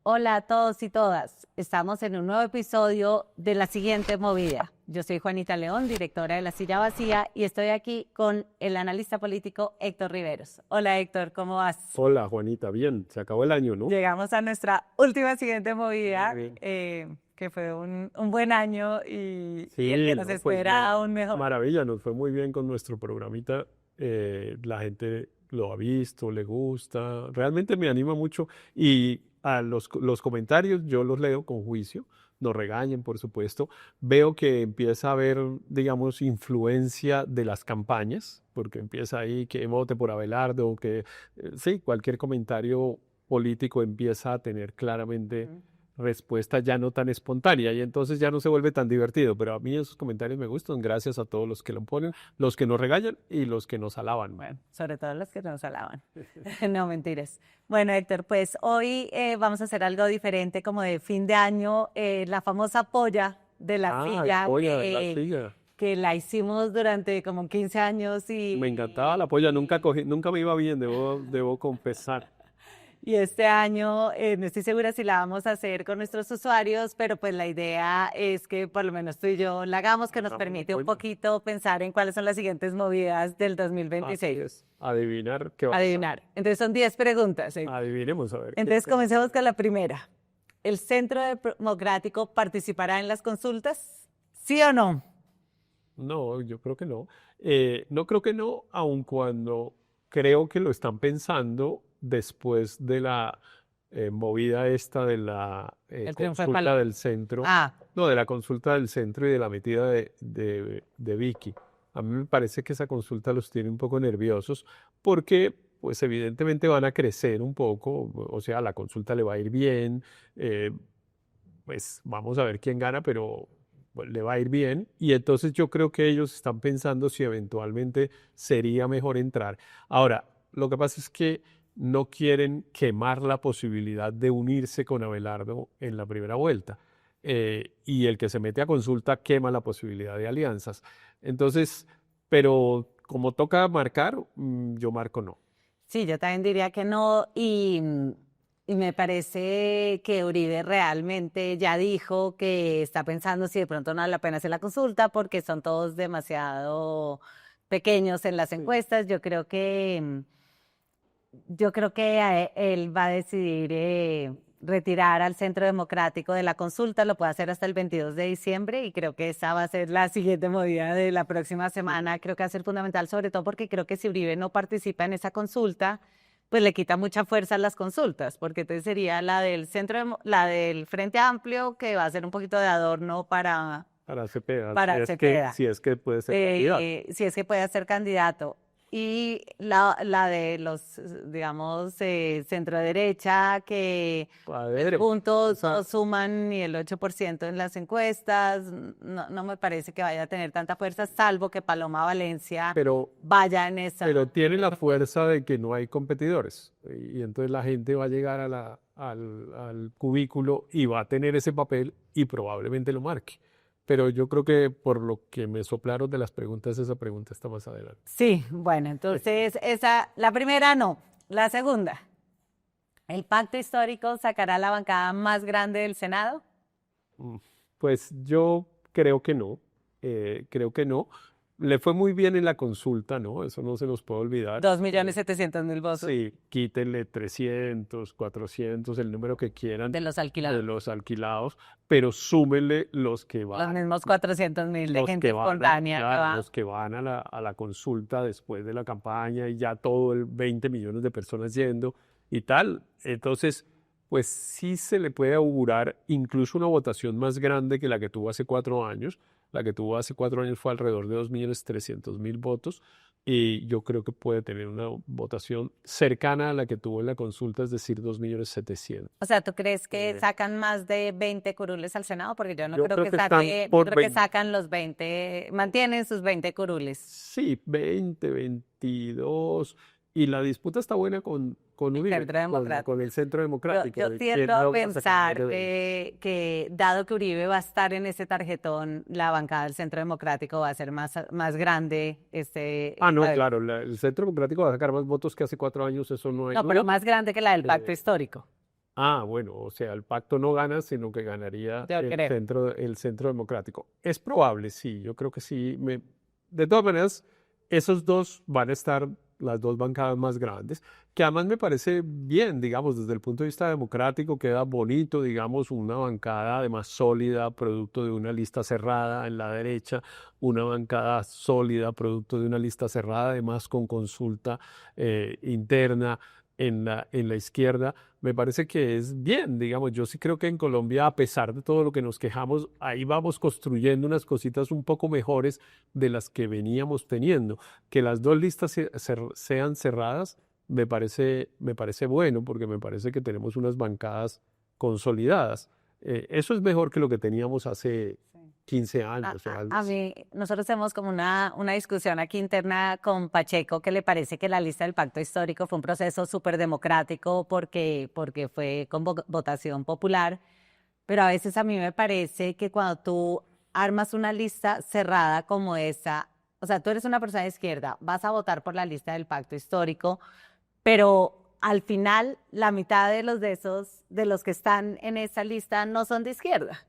Hola a todos y todas. Estamos en un nuevo episodio de La Siguiente Movida. Yo soy Juanita León, directora de La Silla Vacía, y estoy aquí con el analista político Héctor Riveros. Hola Héctor, ¿cómo vas? Hola Juanita, bien, se acabó el año, ¿no? Llegamos a nuestra última Siguiente Movida, Muy bien. que fue un buen año y el que nos No, pues espera aún mejor. maravilla, nos fue muy bien con nuestro programita. La gente lo ha visto, le gusta, realmente me anima mucho y a los comentarios yo los leo con juicio, nos regañen, por supuesto. Veo que empieza a haber, digamos, influencia de las campañas, porque empieza ahí que vote por Abelardo, sí, cualquier comentario político empieza a tener claramente respuesta ya no tan espontánea y entonces ya no se vuelve tan divertido, pero a mí esos comentarios me gustan, gracias a todos los que lo ponen, los que nos regañan y los que nos alaban. Bueno, sobre todo los que nos alaban. No, mentiras. Bueno, Héctor, pues hoy vamos a hacer algo diferente, como de fin de año, la famosa polla de la silla, Polla de la silla. que la hicimos durante como 15 años y... Me encantaba la polla, nunca me iba bien, debo confesar. Y este año no estoy segura si la vamos a hacer con nuestros usuarios, pero pues la idea es que por lo menos tú y yo la hagamos, que nos permite un poquito pensar en cuáles son las siguientes movidas del 2026. Adivinar qué va a Adivinar. Entonces son 10 preguntas. pasar. Adivinemos a ver. Entonces comencemos con la primera. ¿El Centro Democrático participará en las consultas? ¿Sí o no? No, yo creo que no. No creo que no, aun cuando creo que lo están pensando después de la movida esta de la El triunfo de consulta Paloma. del centro. Ah, No, de la consulta del centro y de la metida de Vicky. A mí me parece que esa consulta los tiene un poco nerviosos porque, pues evidentemente van a crecer un poco, o sea, la consulta le va a ir bien, pues vamos a ver quién gana, pero pues, le va a ir bien. Y entonces yo creo que ellos están pensando si eventualmente sería mejor entrar. Ahora, lo que pasa es que no quieren quemar la posibilidad de unirse con Abelardo en la primera vuelta. Y el que se mete a consulta quema la posibilidad de alianzas. Entonces, pero como toca marcar, yo marco no. sí, yo también diría que no. Y me parece que Uribe realmente ya dijo que está pensando si de pronto no vale la pena hacer la consulta porque son todos demasiado pequeños en las encuestas. Yo creo que él va a decidir retirar al Centro Democrático de la consulta, lo puede hacer hasta el 22 de diciembre y creo que esa va a ser la siguiente movida de la próxima semana. Creo que va a ser fundamental, sobre todo porque creo que si Uribe no participa en esa consulta, pues le quita mucha fuerza a las consultas, porque entonces sería la del Frente Amplio, que va a ser un poquito de adorno para Cepeda, para Cepeda. si es que puede ser candidato. Si es que puede ser candidato. Y la de los, digamos, centro derecha, que A ver, juntos esa- no suman ni el 8% en las encuestas, no me parece que vaya a tener tanta fuerza, salvo que Paloma Valencia pero, vaya en esa. pero tiene la fuerza de que no hay competidores. Y entonces la gente va a llegar al cubículo y va a tener ese papel y probablemente lo marque. Pero yo creo que por lo que me soplaron de las preguntas, esa pregunta está más adelante. Sí, bueno, entonces la primera no. La segunda, ¿el pacto histórico sacará la bancada más grande del Senado? Mm, Pues yo creo que no. Le fue muy bien en la consulta, ¿no? Eso no se nos puede olvidar. 2.700.000 votos Sí, quítenle 300, 400, el número que quieran de los de alquilados. los alquilados, pero súmenle los que Los van, mismos 400.000 de los gente que van espontánea que claro, va. los que van a la consulta después de la campaña y ya todo el 20 millones de personas yendo y tal. Entonces, pues sí se le puede augurar incluso una votación más grande que la que tuvo hace 4 años. La que tuvo hace 4 años fue alrededor de 2.300.000 votos y yo creo que puede tener una votación cercana a la que tuvo en la consulta, es decir, 2.700.000. O sea, ¿tú crees que Eh, sacan más de 20 curules al Senado? Porque yo no Yo creo creo que que están saque, por creo que 20. sacan los 20, mantienen sus 20 curules. Sí, 20, 22. Y la disputa está buena con El Uribe, Centro Democrático. con el Centro Democrático. Yo de quién tiendo a logra sacar más pensar de 20. que dado que Uribe va a estar en ese tarjetón, la bancada del Centro Democrático va a ser más grande. No, A ver, claro, el Centro Democrático va a sacar más votos que hace 4 años, eso no hay no, pero duda. más grande que la del pacto Eh, histórico. Bueno, o sea, el pacto no gana, sino que ganaría Yo creo. el centro democrático. Es probable, sí, yo creo que sí. De todas maneras, esos dos van a estar las dos bancadas más grandes, que además me parece bien, digamos, desde el punto de vista democrático, queda bonito, digamos, una bancada además sólida, producto de una lista cerrada en la derecha, una bancada sólida, producto de una lista cerrada, además con consulta interna en la izquierda. Me parece que es bien, digamos, yo sí creo que en Colombia, a pesar de todo lo que nos quejamos, ahí vamos construyendo unas cositas un poco mejores de las que veníamos teniendo. Que las dos listas sean cerradas, me parece bueno, porque me parece que tenemos unas bancadas consolidadas. Eso es mejor que lo que teníamos hace Sí. 15 A, años o a- algo a así. mí, nosotros tenemos como una discusión aquí interna con Pacheco que le parece que la lista del pacto histórico fue un proceso súper democrático porque fue con votación popular, pero a veces a mí me parece que cuando tú armas una lista cerrada como esa, o sea, tú eres una persona de izquierda, vas a votar por la lista del pacto histórico, pero al final la mitad de los que están en esa lista no son de izquierda.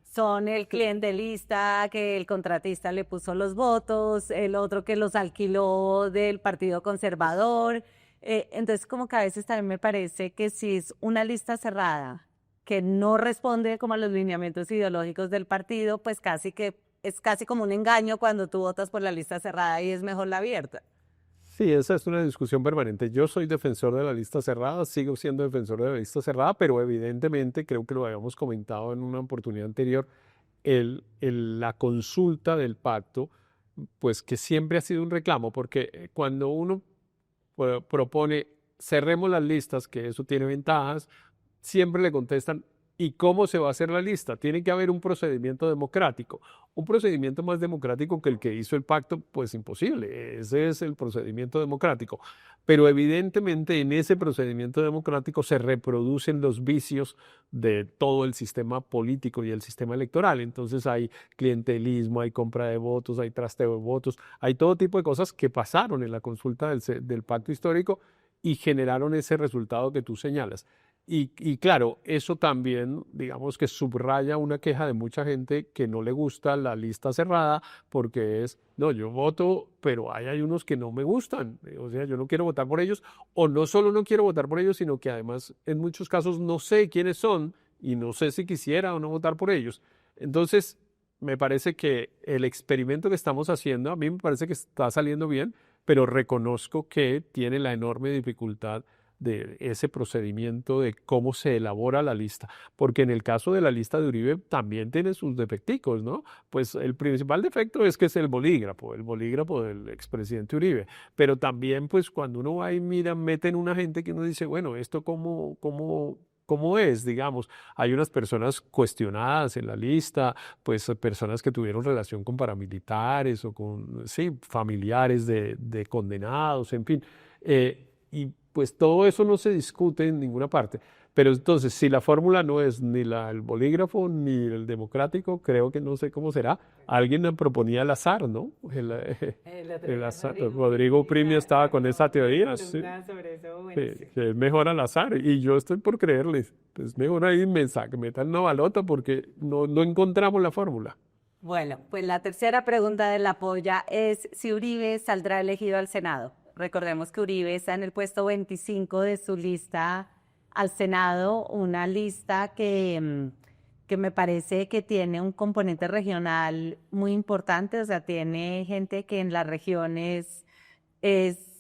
Son el clientelista que el contratista le puso los votos, el otro que los alquiló del Partido Conservador. Entonces, como que a veces también me parece que si es una lista cerrada que no responde como a los lineamientos ideológicos del partido, pues casi que es casi como un engaño cuando tú votas por la lista cerrada y es mejor la abierta. Sí, esa es una discusión permanente. Yo soy defensor de la lista cerrada, sigo siendo defensor de la lista cerrada, pero evidentemente, creo que lo habíamos comentado en una oportunidad anterior, la consulta del pacto, pues que siempre ha sido un reclamo, porque cuando uno propone cerremos las listas, que eso tiene ventajas, siempre le contestan, ¿y cómo se va a hacer la lista? Tiene que haber un procedimiento democrático. Un procedimiento más democrático que el que hizo el pacto, pues imposible. Ese es el procedimiento democrático. Pero evidentemente en ese procedimiento democrático se reproducen los vicios de todo el sistema político y el sistema electoral. Entonces hay clientelismo, hay compra de votos, hay trasteo de votos, hay todo tipo de cosas que pasaron en la consulta del pacto histórico y generaron ese resultado que tú señalas. Y claro, eso también, digamos que subraya una queja de mucha gente que no le gusta la lista cerrada porque es, no, yo voto, pero hay unos que no me gustan, o sea, yo no quiero votar por ellos, o no solo no quiero votar por ellos, sino que además en muchos casos no sé quiénes son y no sé si quisiera o no votar por ellos. Entonces, me parece que el experimento que estamos haciendo, a mí me parece que está saliendo bien, pero reconozco que tiene la enorme dificultad de ese procedimiento de cómo se elabora la lista, porque en el caso de la lista de Uribe también tiene sus defecticos, ¿no? Pues el principal defecto es que es el bolígrafo del expresidente Uribe, pero también pues cuando uno va y mira, meten una gente que uno dice, bueno, esto cómo es, digamos, hay unas personas cuestionadas en la lista, pues personas que tuvieron relación con paramilitares o con, sí, familiares de condenados, en fin. Y pues todo eso no se discute en ninguna parte. Pero entonces, si la fórmula no es ni el bolígrafo ni el democrático, creo que no sé cómo será. Alguien me proponía el azar, ¿no? El otro El día azar. Rodrigo Rodrigo Primi Primi estaba con esa sacó una teoría, sí, columna sobre eso buenísimo. que es mejor al azar. Y yo estoy por creerles. Es mejor ahí metan una balota porque no encontramos la fórmula. Bueno, pues la tercera pregunta de la polla es si Uribe saldrá elegido al Senado. Recordemos que Uribe está en el puesto 25 de su lista al Senado, una lista que me parece que tiene un componente regional muy importante, o sea, tiene gente que en las regiones es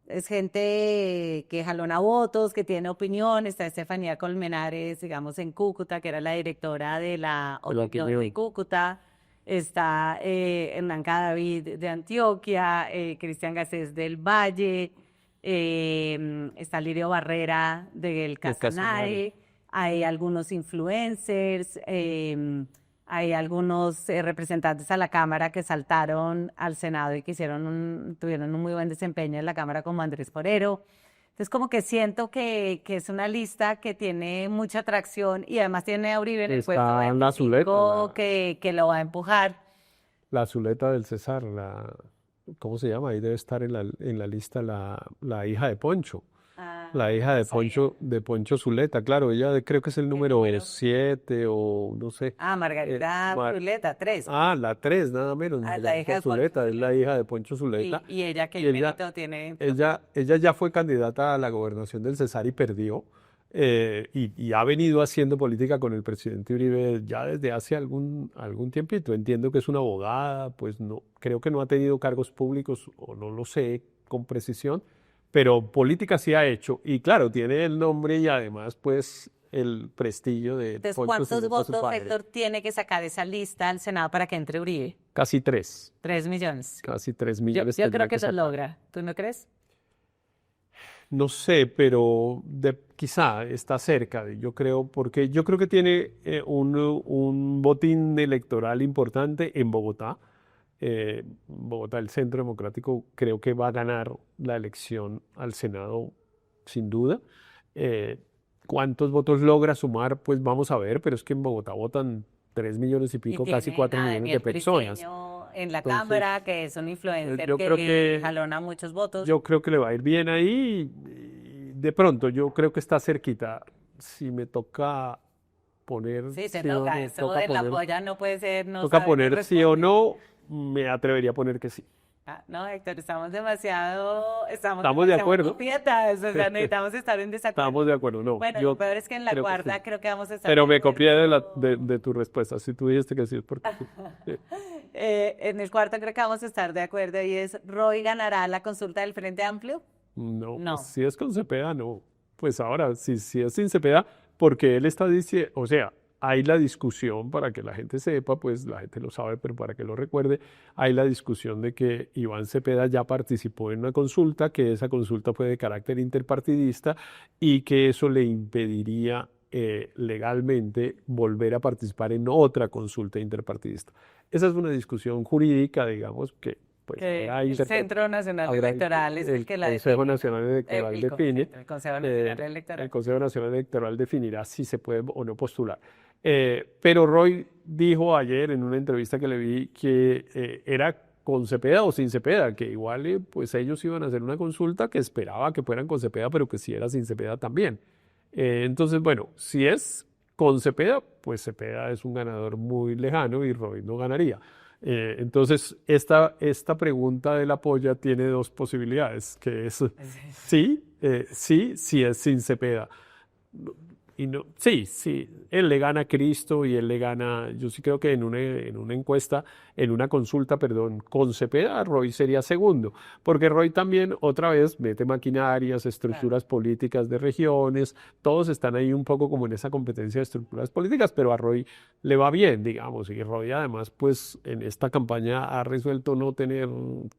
es gente que jalona votos, que tiene opinión. Está Estefanía Colmenares, digamos, en Cúcuta, que era la directora de la opinión de Cúcuta. Está Hernán Cadavid de Antioquia, Cristian Garcés del Valle, está Lirio Barrera del El Casanare. Casanare. Hay algunos influencers, hay algunos representantes a la Cámara que saltaron al Senado y que tuvieron un muy buen desempeño en la Cámara, como Andrés Forero. Entonces, como que siento que es una lista que tiene mucha atracción y además tiene a Uribe en el puesto Está la Zuleta, 25 que lo va a empujar. la Zuleta del César, ¿cómo se llama? Ahí debe estar en la lista la hija de Poncho. La hija no sé. De Poncho Zuleta, claro, creo que es el ¿Qué número número? 7 o no sé. Ah, eh, Margarita Mar- Zuleta, 3. la 3 nada menos, La hija Margarita de Poncho Zuleta, es la Zuleta. hija de Poncho Zuleta. Y ella, qué Y ella, mérito tiene. ella ya fue candidata a la gobernación del Cesar y perdió. Y ha venido haciendo política con el presidente Uribe ya desde hace algún tiempito. Entiendo que es una abogada, pues no, creo que no ha tenido cargos públicos o no lo sé con precisión, pero política sí ha hecho. Y claro, tiene el nombre y además pues el prestigio de Entonces, Poncho ¿cuántos Zuleta, su votos, padre. Héctor, tiene que sacar esa lista al Senado para que entre Uribe? Casi 3, 3 millones. casi 3 Yo, millones yo creo tendría que que lo sacar. logra. ¿Tú no crees? No sé, pero quizá está cerca, yo creo, porque yo creo que tiene un botín electoral importante en Bogotá. Bogotá, el Centro Democrático, creo que va a ganar la elección al Senado sin duda. Eh, ¿Cuántos votos logra sumar? Pues vamos a ver, pero es que en Bogotá votan 3 millones y Y pico, casi tiene 4 a millones de Daniel personas. Briceño en la Entonces, Cámara, que es un influencer yo creo que que jalona muchos votos. yo creo que le va a ir bien ahí. Y de pronto, yo creo que está cerquita. Si me toca poner Sí, se sí o toca. no, Eso de la polla no puede ser, no toca saber qué poner sí o responde. no, me atrevería a poner que sí. Ah, no, Héctor, estamos ¿Estamos de demasiado acuerdo? copiadas, o sea, necesitamos estar en desacuerdo. Estamos de acuerdo, no. Bueno, lo Yo peor es que en la creo que sí. cuarta creo que vamos a estar de Pero me copié acuerdo. de tu respuesta. Si tú dijiste que sí, es porque sí. Sí. En el cuarto creo que vamos a estar de acuerdo y es, ¿Roy ganará la consulta del Frente Amplio? No, pues No. si es con Cepeda, no. Pues ahora, si es sin Cepeda, porque él está diciendo, o sea, hay la discusión para que la gente sepa, pues la gente lo sabe, pero para que lo recuerde, hay la discusión de que Iván Cepeda ya participó en una consulta, que esa consulta fue de carácter interpartidista y que eso le impediría legalmente volver a participar en otra consulta interpartidista. Esa es una discusión jurídica, digamos, que pues Que el Centro Nacional habrá Electoral es el el que la Consejo define, ¿no? Nacional Electoral define, El Consejo Nacional eh, el Electoral. Consejo Nacional Electoral definirá si se puede o no postular. Pero Roy dijo ayer en una entrevista que le vi que era con Cepeda o sin Cepeda, que igual pues ellos iban a hacer una consulta que esperaba que fueran con Cepeda, pero que si era sin Cepeda también. Entonces, bueno, si es con Cepeda, pues Cepeda es un ganador muy lejano y Roy no ganaría. Entonces, esta pregunta de la polla tiene dos posibilidades, que es sí es sin Cepeda. Y no, sí, él le gana a Cristo y él le gana, yo sí creo que en una encuesta, en una consulta, perdón, con Cepeda, Roy sería segundo, porque Roy también otra vez mete maquinarias, Claro. estructuras políticas de regiones, todos están ahí un poco como en esa competencia de estructuras políticas, pero a Roy le va bien, digamos, y Roy además, pues en esta campaña ha resuelto no tener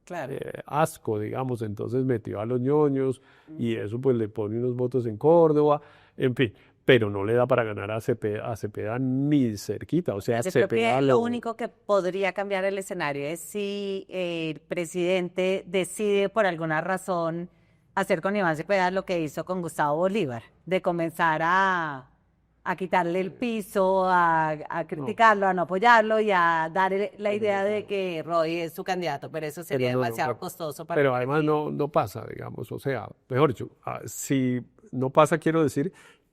Claro. asco, digamos, entonces metió a los ñoños y Ujú. eso pues le pone unos votos en Córdoba, en fin, pero no le da para ganar a Cepeda ni cerquita. O sea, Yo creo Cepeda que lo lo... único que podría cambiar el escenario es si el presidente decide por alguna razón hacer con Iván Cepeda lo que hizo con Gustavo Bolívar, de comenzar a quitarle el piso, a No, criticarlo, a no apoyarlo y a dar la pero idea no, de que Roy es su candidato, pero eso sería no demasiado va. costoso para el Pero además presidente. no pasa, digamos. O sea, mejor dicho, si no pasa, quiero decir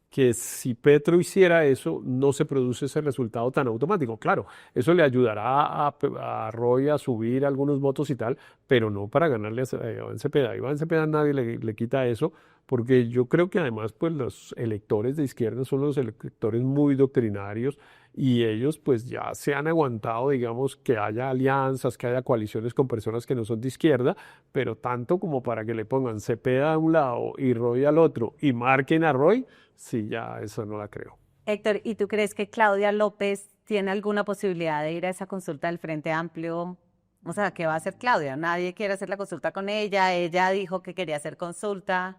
que si Petro hiciera eso, no se produce ese resultado tan automático. Claro, eso le ayudará a Roy a subir algunos votos y tal, pero no para ganarle a Iván Cepeda. A Iván Cepeda nadie le quita eso, porque yo creo que además pues los electores de izquierda son los electores muy doctrinarios y ellos pues ya se han aguantado, digamos, que haya alianzas, que haya coaliciones con personas que no son de izquierda, pero tanto como para que le pongan Cepeda a un lado y Roy al otro y marquen a Roy. Sí, ya eso no la creo. Héctor, ¿y tú crees que Claudia López tiene alguna posibilidad de ir a esa consulta del Frente Amplio? O sea, ¿qué va a hacer Claudia? Nadie quiere hacer la consulta con ella. Ella dijo que quería hacer consulta.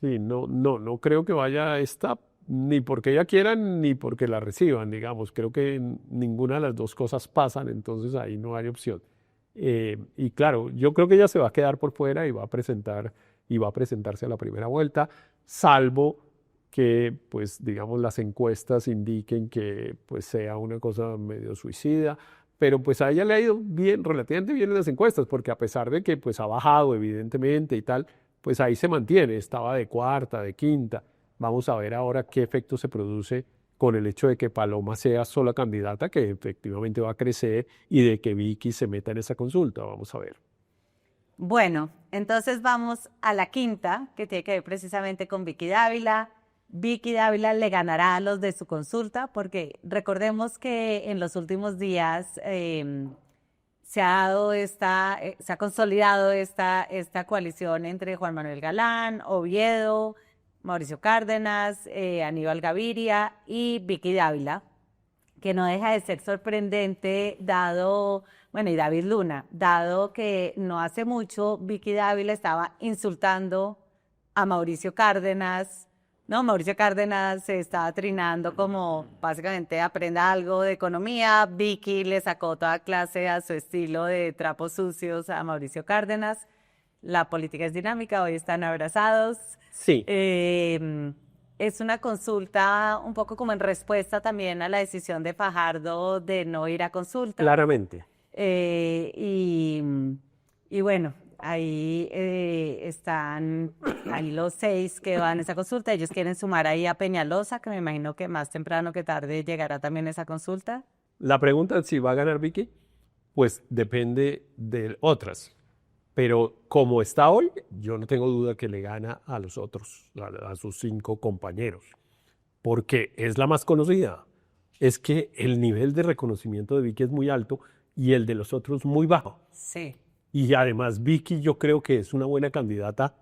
Sí, no creo que vaya a esta, ni porque ella quiera, ni porque la reciban, digamos. Creo que ninguna de las dos cosas pasan, entonces ahí no hay opción. Y claro, yo creo que ella se va a quedar por fuera y va a presentarse a la primera vuelta, salvo que, pues, digamos, las encuestas indiquen que, pues, sea una cosa medio suicida. Pero pues a ella le ha ido bien, relativamente bien en las encuestas, porque a pesar de que pues ha bajado evidentemente y tal, pues ahí se mantiene, estaba de cuarta, de quinta. Vamos a ver ahora qué efecto se produce con el hecho de que Paloma sea sola candidata, que efectivamente va a crecer, y de que Vicky se meta en esa consulta. Vamos a ver. Bueno, entonces vamos a la quinta, que tiene que ver precisamente con Vicky Dávila. Vicky Dávila le ganará a los de su consulta, porque recordemos que en los últimos días se ha dado se ha consolidado esta coalición entre Juan Manuel Galán, Oviedo, Mauricio Cárdenas, Aníbal Gaviria y Vicky Dávila, que no deja de ser sorprendente dado, bueno, y David Luna, dado que no hace mucho Vicky Dávila estaba insultando a Mauricio Cárdenas, ¿no? Mauricio Cárdenas se estaba trinando como básicamente aprenda algo de economía. Vicky le sacó toda clase a su estilo de trapos sucios a Mauricio Cárdenas. La política es dinámica, hoy están abrazados. Sí. Es una consulta un poco como en respuesta también a la decisión de Fajardo de no ir a consulta. Claramente. Y bueno, ahí están ahí los 6 que van a esa consulta. Ellos quieren sumar ahí a Peñalosa, que me imagino que más temprano que tarde llegará también esa consulta. La pregunta es si va a ganar Vicky, pues depende de otras. Pero como está hoy, yo no tengo duda que le gana a los otros, a sus 5 compañeros, porque es la más conocida. Es que el nivel de reconocimiento de Vicky es muy alto y el de los otros muy bajo. Sí. Y además Vicky yo creo que es una buena candidata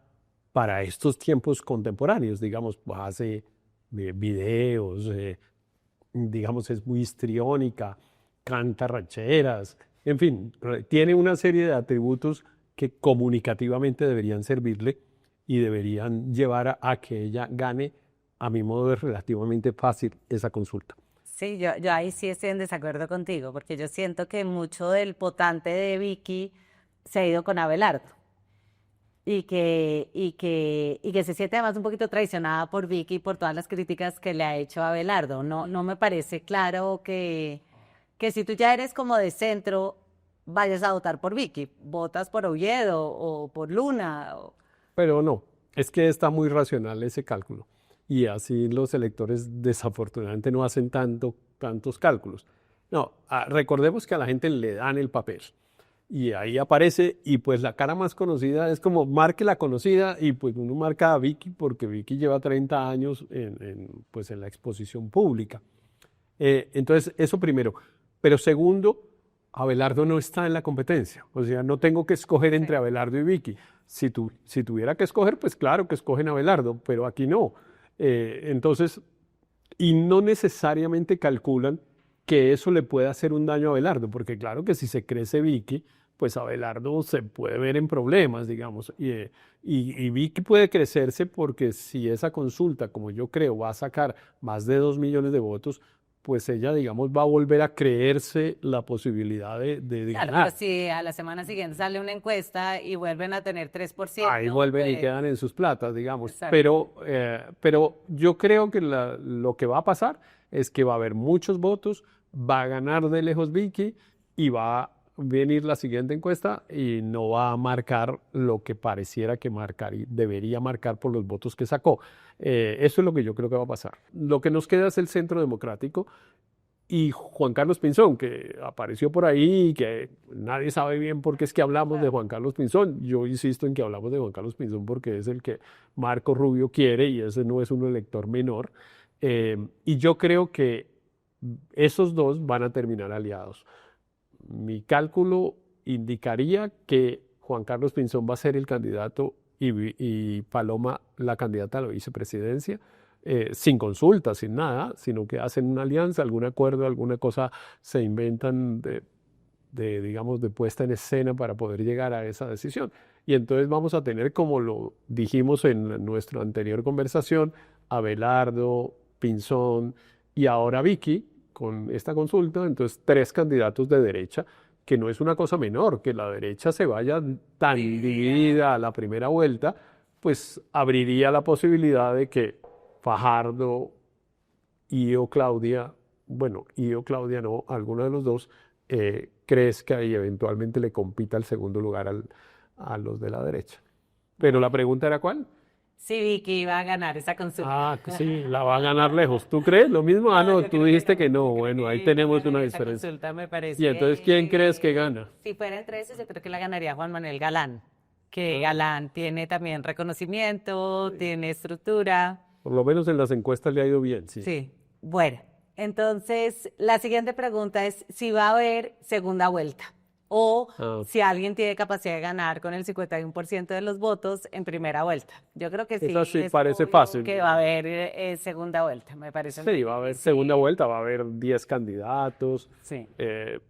para estos tiempos contemporáneos, digamos, hace videos, digamos, es muy histriónica, canta rancheras, en fin, tiene una serie de atributos que comunicativamente deberían servirle y deberían llevar a que ella gane, a mi modo de relativamente fácil, esa consulta. Sí, yo ahí sí estoy en desacuerdo contigo, porque yo siento que mucho del potente de Vicky se ha ido con Abelardo. Y que se siente además un poquito traicionada por Vicky por todas las críticas que le ha hecho a Abelardo. No me parece claro que si tú ya eres como de centro, vayas a votar por Vicky. Votas por Oviedo o por Luna. Pero no, es que está muy racional ese cálculo. Y así los electores desafortunadamente no hacen tantos cálculos. No, recordemos que a la gente le dan el papel. Y ahí aparece, y pues la cara más conocida es como marque la conocida, y pues uno marca a Vicky porque Vicky lleva 30 años pues en la exposición pública. Entonces, eso primero. Pero segundo, Abelardo no está en la competencia. O sea, no tengo que escoger entre Abelardo y Vicky. Si tuviera que escoger, pues claro que escogen a Abelardo, pero aquí no. Entonces, y no necesariamente calculan que eso le pueda hacer un daño a Abelardo, porque claro que si se crece Vicky, pues Abelardo se puede ver en problemas, digamos, y Vicky puede crecerse porque si esa consulta, como yo creo, va a sacar más de 2 millones de votos, pues ella, digamos, va a volver a creerse la posibilidad de Claro, ganar. pero si a la semana siguiente sale una encuesta y vuelven a tener 3%, Ahí vuelven y pues, quedan en sus platas, digamos. exacto. Pero yo creo que lo que va a pasar es que va a haber muchos votos, va a ganar de lejos Vicky y va a venir la siguiente encuesta y no va a marcar lo que pareciera que marcar y debería marcar por los votos que sacó. Eso es lo que yo creo que va a pasar. Lo que nos queda es el Centro Democrático y Juan Carlos Pinzón, que apareció por ahí y que nadie sabe bien por qué es que hablamos de Juan Carlos Pinzón. Yo insisto en que hablamos de Juan Carlos Pinzón porque es el que Marco Rubio quiere y ese no es un elector menor. Y yo creo que esos dos van a terminar aliados. Mi cálculo indicaría que Juan Carlos Pinzón va a ser el candidato y Paloma la candidata a la vicepresidencia, sin consulta, sin nada, sino que hacen una alianza, algún acuerdo, alguna cosa se inventan digamos, de puesta en escena para poder llegar a esa decisión. Y entonces vamos a tener, como lo dijimos en nuestra anterior conversación, Abelardo, Pinzón y ahora Vicky con esta consulta, entonces 3 candidatos de derecha, que no es una cosa menor, que la derecha se vaya tan dividida a la primera vuelta, pues abriría la posibilidad de que Fajardo y o Claudia, bueno, y o Claudia no, alguno de los dos, crezca y eventualmente le compita el segundo lugar a los de la derecha. Pero la pregunta era ¿cuál? Sí, Vicky iba a ganar esa consulta. Ah, sí, la va a ganar lejos. ¿Tú crees lo mismo? Ah, No, no, yo tú creo que dijiste que no. no. Yo creo Bueno, ahí que no tenemos una ganaría esa diferencia. consulta. Me Y entonces, ¿quién crees que parece, gana? si fuera entre esos, yo creo que la ganaría Juan Manuel Galán, que Ah, Galán tiene también reconocimiento, tiene estructura. por lo menos en las encuestas le ha ido bien, sí. Sí. Bueno, entonces la siguiente pregunta es si va a haber segunda vuelta o Ah, si alguien tiene capacidad de ganar con el 51% de los votos en primera vuelta. Yo creo que esa sí sí es parece obvio que fácil. va a haber segunda vuelta, me parece Sí, va a haber segunda sí. vuelta, va a haber 10 candidatos. Sí. eh,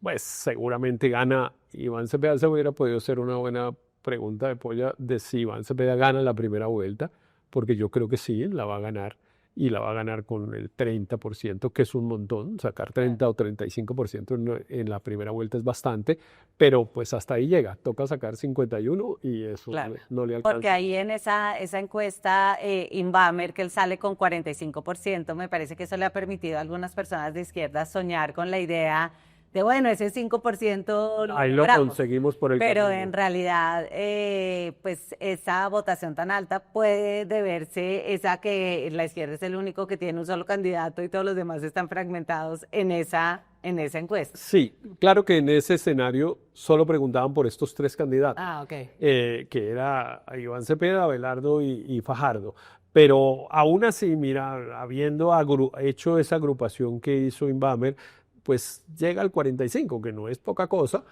pues seguramente gana Iván Cepeda. Se hubiera podido ser una buena pregunta de polla de si Iván Cepeda gana la primera vuelta, porque yo creo que sí, la va a ganar y la va a ganar con el 30%, que es un montón. Sacar Claro. 30 o 35% en la primera vuelta es bastante, pero pues hasta ahí llega. Toca sacar 51 y eso Claro, no le porque alcanza. ahí en esa encuesta, Inbamer, que él sale con 45%, me parece que eso le ha permitido a algunas personas de izquierda soñar con la idea de, bueno, ese 5% lo Ahí lo logramos. conseguimos por el Pero camino. en realidad, pues esa votación tan alta puede deberse es a que la izquierda es el único que tiene un solo candidato y todos los demás están fragmentados en esa encuesta. Sí, claro que en ese escenario solo preguntaban por estos tres candidatos, Ah, ok. que era Iván Cepeda, Abelardo y Fajardo. Pero aún así, mira, habiendo hecho esa agrupación que hizo Inbamer, pues llega al 45, que no es poca cosa,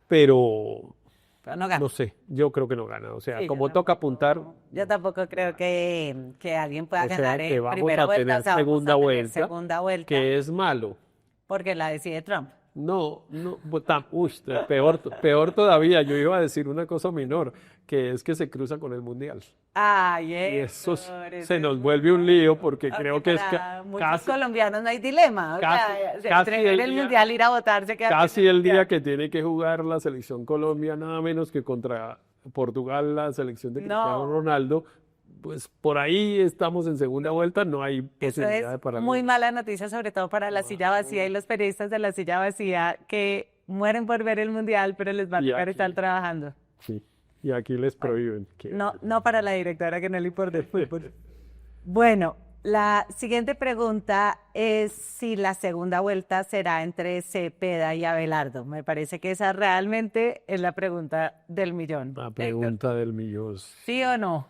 pero Pero no no gana. sé, yo creo que no gana. O sea, Sí, como toca apuntar, yo tampoco creo que alguien pueda o sea, ganar que en vamos primera a vuelta, o tener sea, vamos segunda a tener vuelta, segunda vuelta que es malo. porque la decide Trump. No, no, uy, peor todavía, yo iba a decir una cosa menor, que es que se cruza con el Mundial. Ay, Y eso Héctor, se eso es nos muy vuelve un lío duro. porque Aunque creo que es para muchos casi, colombianos no hay dilema, o casi, sea, casi entre ver el el día, Mundial, ir a votar, se queda viendo casi el el día Mundial. que tiene que jugar la selección Colombia, nada menos que contra Portugal, la selección de Cristiano No, Ronaldo, pues por ahí estamos en segunda vuelta, no hay eso posibilidad es de pararlo. muy mala noticia, sobre todo para la silla vacía y los periodistas de la silla vacía que mueren por ver el Mundial, pero les va a Y tocar estar aquí, trabajando. sí, y aquí les prohíben. No, no para la directora que no le importa el fútbol. Bueno, la siguiente pregunta es si la segunda vuelta será entre Cepeda y Abelardo. Me parece que esa realmente es la pregunta del millón. La Héctor, pregunta del millón. ¿sí o no?